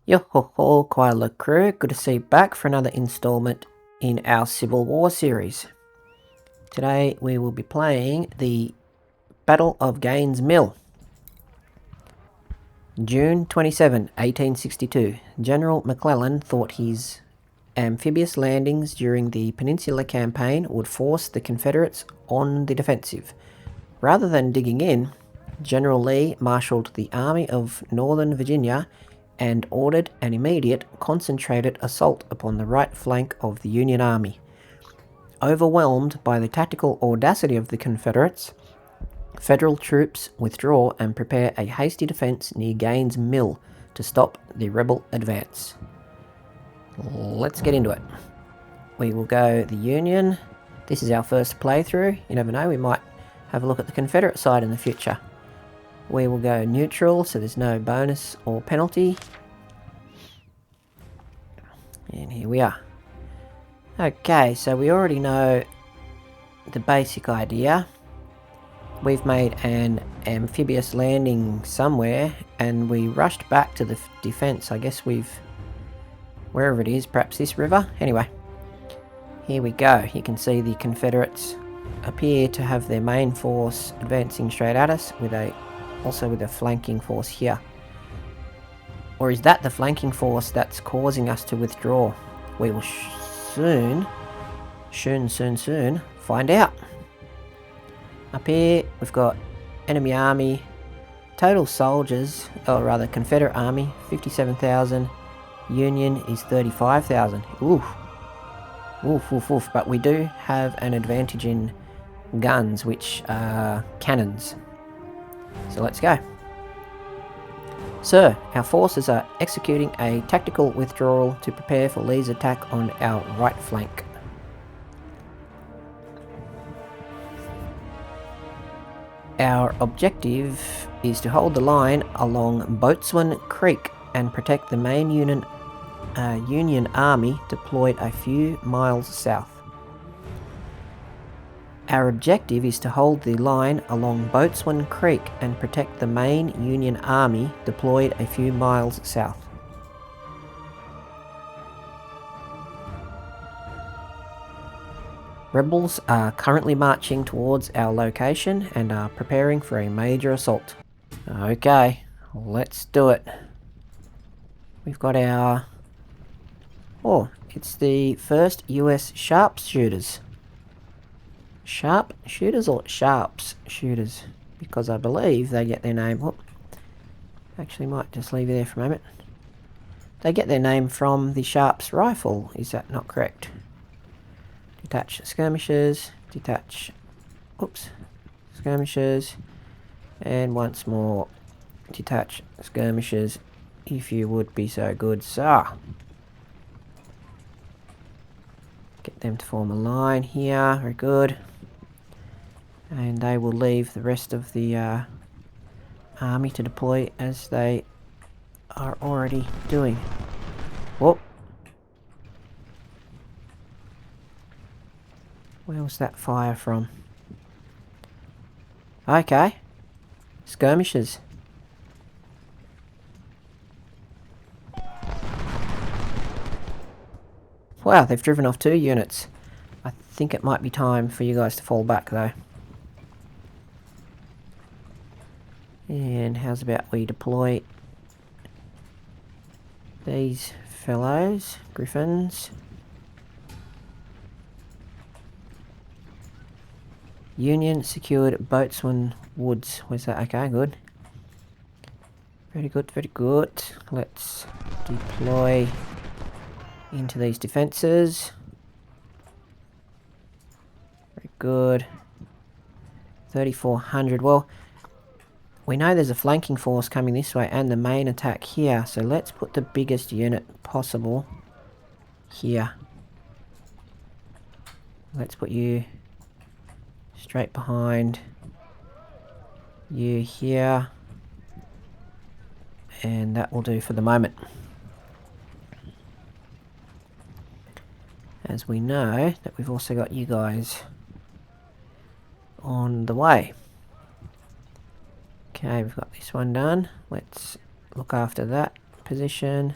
Yo ho ho, Koala crew, good to see you back for another installment in our Civil War series. Today we will be playing the Battle of Gaine's Mill. June 27, 1862. General McClellan thought his amphibious landings during the Peninsula Campaign would force the Confederates on the defensive. Rather than digging in, General Lee marshalled the Army of Northern Virginia and ordered an immediate, concentrated assault upon the right flank of the Union Army. Overwhelmed by the tactical audacity of the Confederates, Federal troops withdraw and prepare a hasty defense near Gaine's Mill to stop the rebel advance. Let's get into it. We will go the Union. This is our first playthrough. You never know, we might have a look at the Confederate side in the future. We will go neutral, so there's no bonus or penalty. And here we are. Okay, so we already know the basic idea. We've made an amphibious landing somewhere, and we rushed back to the defense. I guess wherever it is, perhaps this river. Anyway, here we go. You can see the Confederates appear to have their main force advancing straight at us, also with a flanking force here. Or is that the flanking force that's causing us to withdraw? We will soon find out. Up here we've got enemy army, total soldiers, or rather Confederate army, 57,000. Union is 35,000. Oof, but we do have an advantage in guns, which are cannons. So let's go. Sir, our forces are executing a tactical withdrawal to prepare for Lee's attack on our right flank. Our objective is to hold the line along Boatswain Creek and protect the main Union Army deployed a few miles south. Our objective is to hold the line along Boatswain Creek and protect the main Union Army deployed a few miles south. Rebels are currently marching towards our location and are preparing for a major assault. Okay, let's do it. We've got our... Oh, it's the 1st US sharpshooters. Sharpshooters or sharpshooters? Because I believe they get their name... Oh, actually might just leave it there for a moment. They get their name from the Sharps rifle, is that not correct? Detach skirmishers, skirmishers, and once more, detach skirmishers, if you would be so good, sir. Get them to form a line here, very good. And they will leave the rest of the army to deploy as they are already doing. Whoop. Where was that fire from? Okay. Skirmishers. Wow, they've driven off 2 units. I think it might be time for you guys to fall back though. And how's about we deploy these fellows, Griffins. Union secured Boatswain Woods. Where's that? Okay, good. Very good, very good. Let's deploy into these defences. Very good. 3,400. Well, we know there's a flanking force coming this way and the main attack here, so let's put the biggest unit possible here. Let's put you straight behind you here, and that will do for the moment. As we know that we've also got you guys on the way. Okay, we've got this one done. Let's look after that position.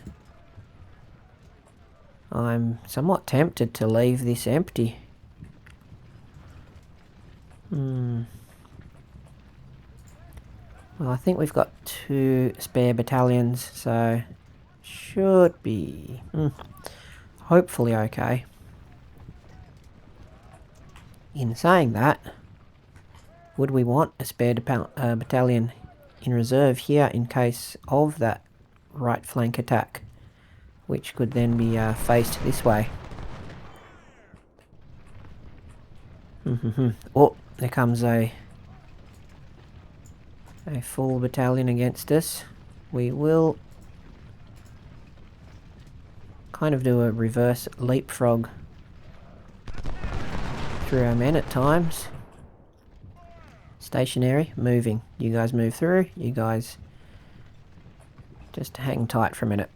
I'm somewhat tempted to leave this empty. Well, I think we've got 2 spare battalions, so should be hopefully okay. In saying that, would we want a spare battalion in reserve here in case of that right flank attack, which could then be faced this way? Oh, there comes a full battalion against us. We will kind of do a reverse leapfrog through our men at times. Stationary, moving. You guys move through. You guys just hang tight for a minute.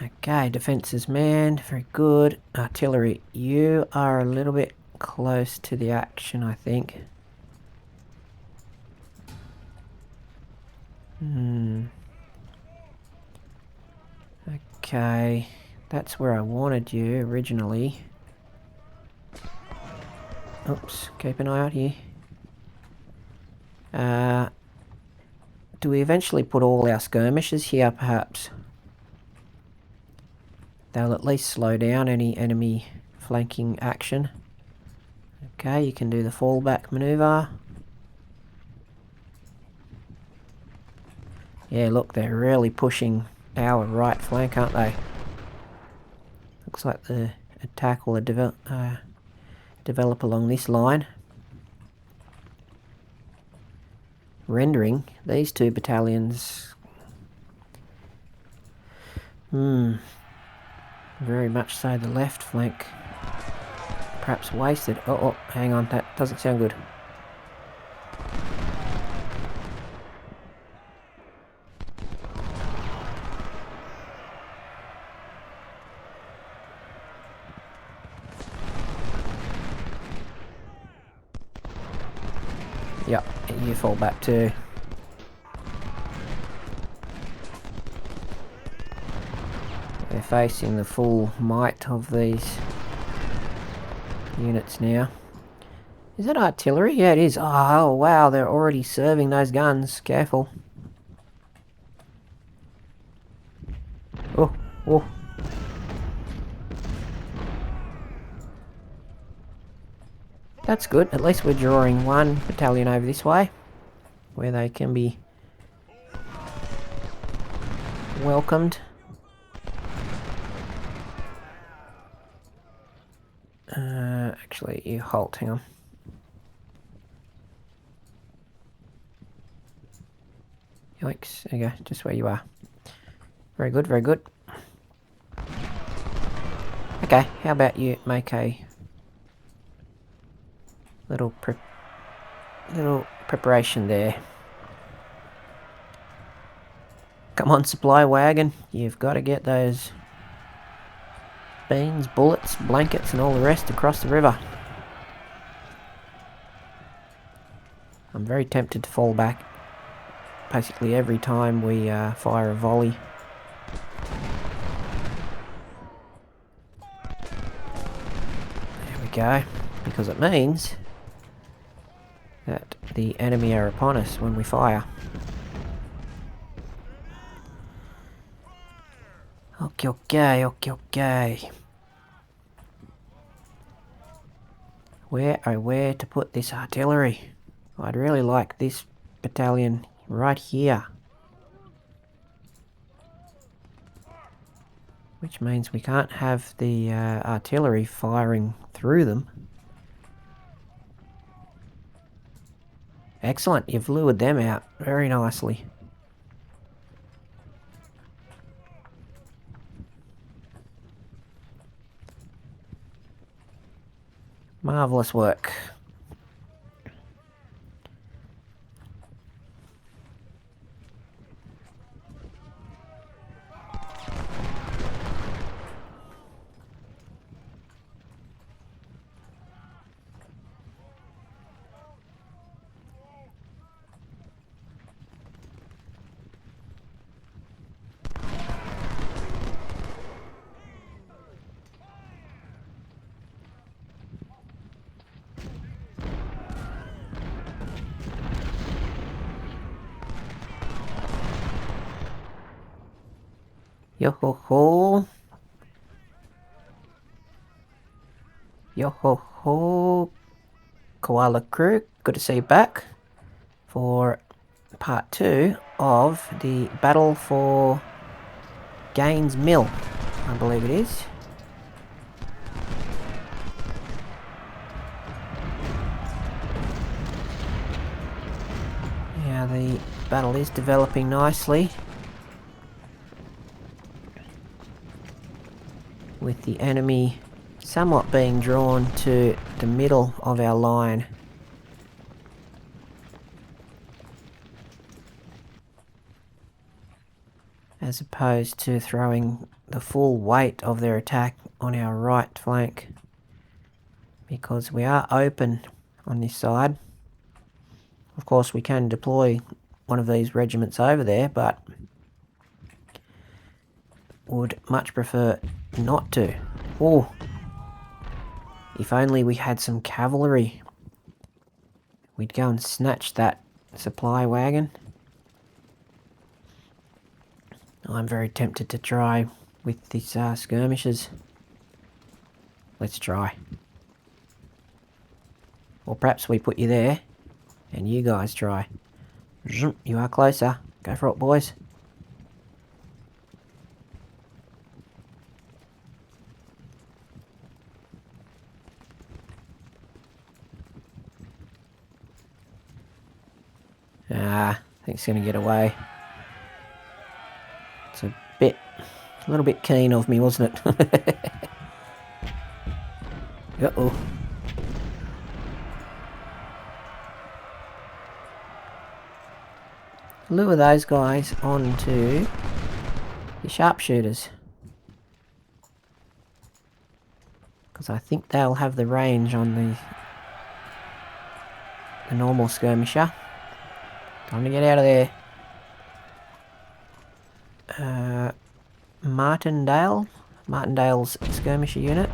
Okay, defences manned. Very good. Artillery, you are a little bit close to the action, I think. Okay, that's where I wanted you originally. Oops, keep an eye out here. Do we eventually put all our skirmishers here, perhaps? They'll at least slow down any enemy flanking action. Okay, you can do the fallback maneuver. Yeah, look, they're really pushing our right flank, aren't they? Looks like the attack will develop along this line. Rendering these 2 battalions very much so the left flank perhaps wasted. Oh, hang on, that doesn't sound good. Yep, you fall back too. They're facing the full might of these units now. Is that artillery? Yeah, it is. Oh, wow, they're already serving those guns. Careful. Oh. That's good. At least we're drawing 1 battalion over this way, where they can be welcomed. Actually, you halt, hang on. Yikes, there you go, just where you are. Very good, very good. Okay, how about you make a little preparation there. Come on, supply wagon, you've got to get those beans, bullets, blankets and all the rest across the river. I'm very tempted to fall back basically every time we fire a volley. There we go, because it means that the enemy are upon us when we fire. Okay. Where to put this artillery? I'd really like this battalion right here. Which means we can't have the artillery firing through them. Excellent, you've lured them out very nicely. Marvellous work. Yo ho ho. Yo ho ho. Koala crew, good to see you back for part 2 of the battle for Gaine's Mill, I believe it is. Yeah, the battle is developing nicely, with the enemy somewhat being drawn to the middle of our line. As opposed to throwing the full weight of their attack on our right flank. Because we are open on this side. Of course we can deploy one of these regiments over there, but would much prefer not to. Oh, if only we had some cavalry. We'd go and snatch that supply wagon. I'm very tempted to try with these skirmishers. Let's try. Or perhaps we put you there, and you guys try. You are closer. Go for it, boys. I think it's going to get away. It's a little bit keen of me, wasn't it? Uh-oh. Lure those guys onto the sharpshooters. Because I think they'll have the range on the normal skirmisher. Time to get out of there. Martindale's skirmisher unit.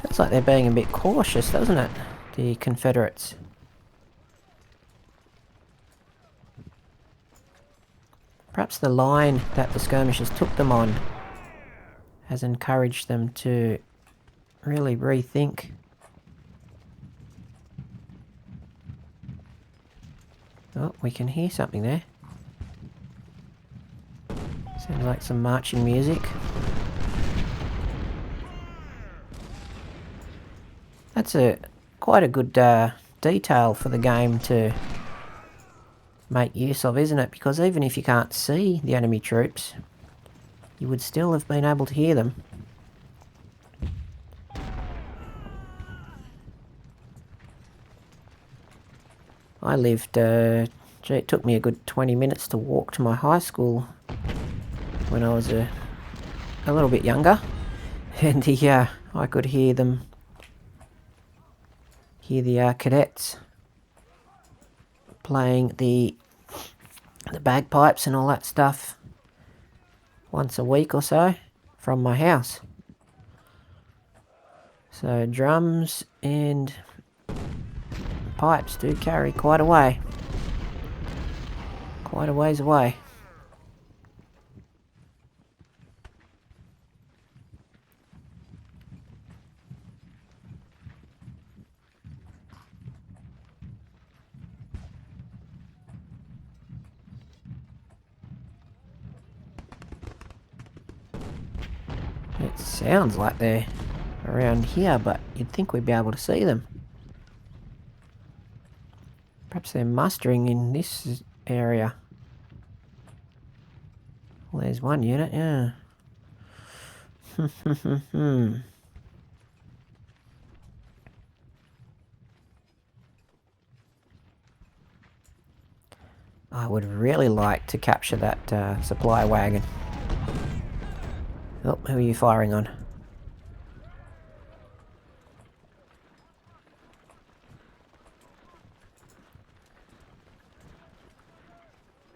Looks like they're being a bit cautious, doesn't it? The Confederates. Perhaps the line that the skirmishers took them on has encouraged them to really rethink. Oh, we can hear something there. Sounds like some marching music. That's quite a good detail for the game to make use of, isn't it? Because even if you can't see the enemy troops, you would still have been able to hear them. I lived, it took me a good 20 minutes to walk to my high school when I was a little bit younger, and I could hear the cadets playing the bagpipes and all that stuff once a week or so from my house. So drums and pipes do carry quite a way. Quite a ways away. It sounds like they're around here, but you'd think we'd be able to see them. Perhaps they're mustering in this area. Well, there's one unit, yeah. I would really like to capture that supply wagon. Oh, who are you firing on?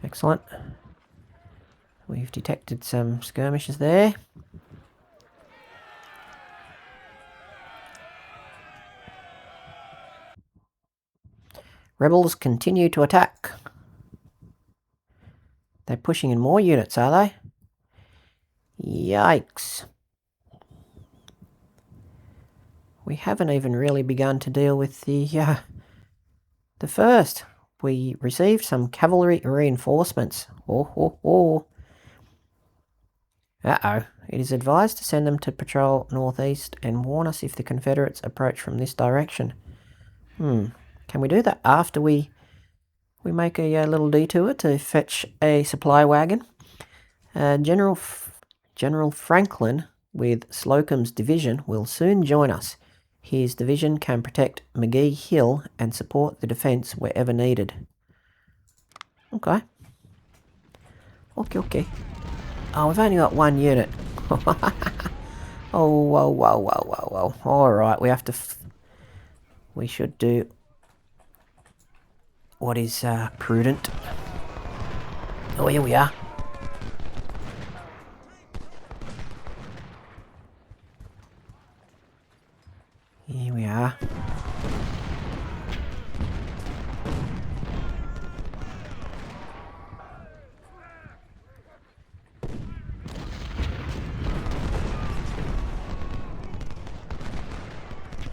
Excellent. We've detected some skirmishes there. Rebels continue to attack. They're pushing in more units, are they? Yikes. We haven't even really begun to deal with the first. We received some cavalry reinforcements. Uh-oh. It is advised to send them to patrol northeast and warn us if the Confederates approach from this direction. Can we do that after we make a little detour to fetch a supply wagon? General Franklin with Slocum's division will soon join us. His division can protect McGee Hill and support the defence wherever needed. Okay. Okay. Oh, we've only got one unit. Oh, whoa. Alright, we have to... we should do what is prudent. Oh, here we are. Here we are.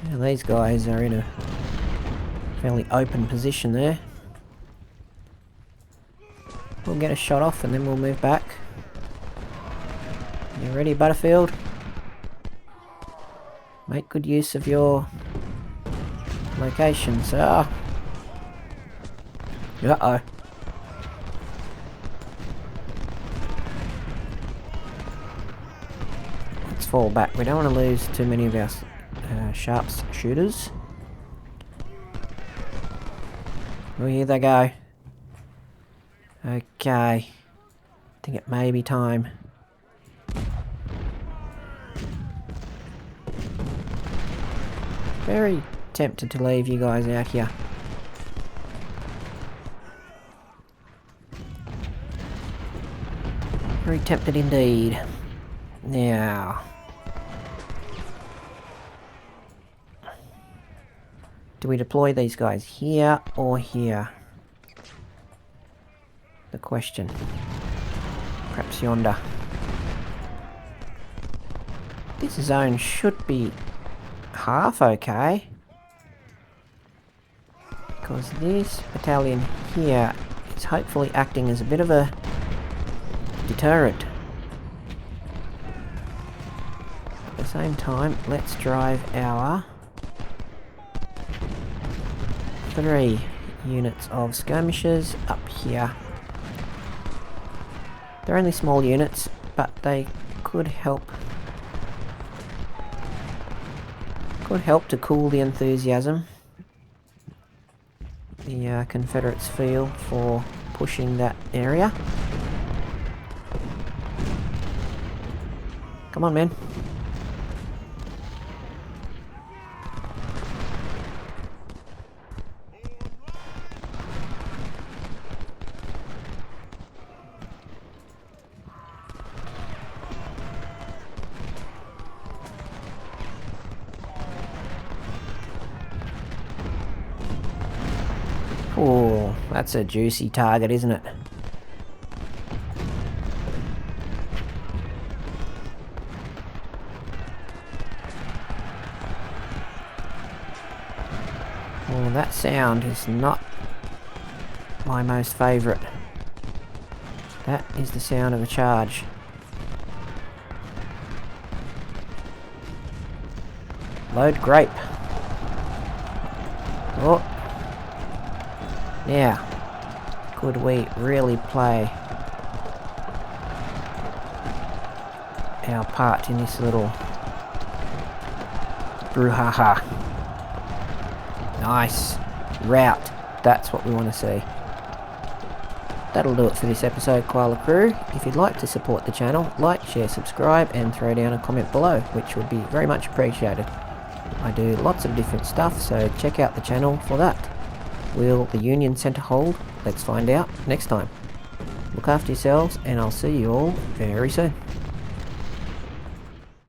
Yeah, these guys are in a fairly open position there. We'll get a shot off and then we'll move back. You ready, Butterfield? Make good use of your locations. Uh-oh. Let's fall back. We don't want to lose too many of our sharpshooters. Oh, here they go. Okay. I think it may be time. Very tempted to leave you guys out here. Very tempted indeed. Now, do we deploy these guys here or here? The question. Perhaps yonder. This zone should be half okay, because this battalion here is hopefully acting as a bit of a deterrent. At the same time, let's drive our 3 units of skirmishers up here. They're only small units, but they could help to cool the enthusiasm the Confederates feel for pushing that area. Come on, men. Oh, that's a juicy target, isn't it? Oh, that sound is not my most favourite. That is the sound of a charge. Load grape. Oh. Now, could we really play our part in this little brouhaha? Nice. Rout. That's what we want to see. That'll do it for this episode, Koala Crew. If you'd like to support the channel, like, share, subscribe, and throw down a comment below, which would be very much appreciated. I do lots of different stuff, so check out the channel for that. Will the Union Centre hold? Let's find out next time. Look after yourselves, and I'll see you all very soon.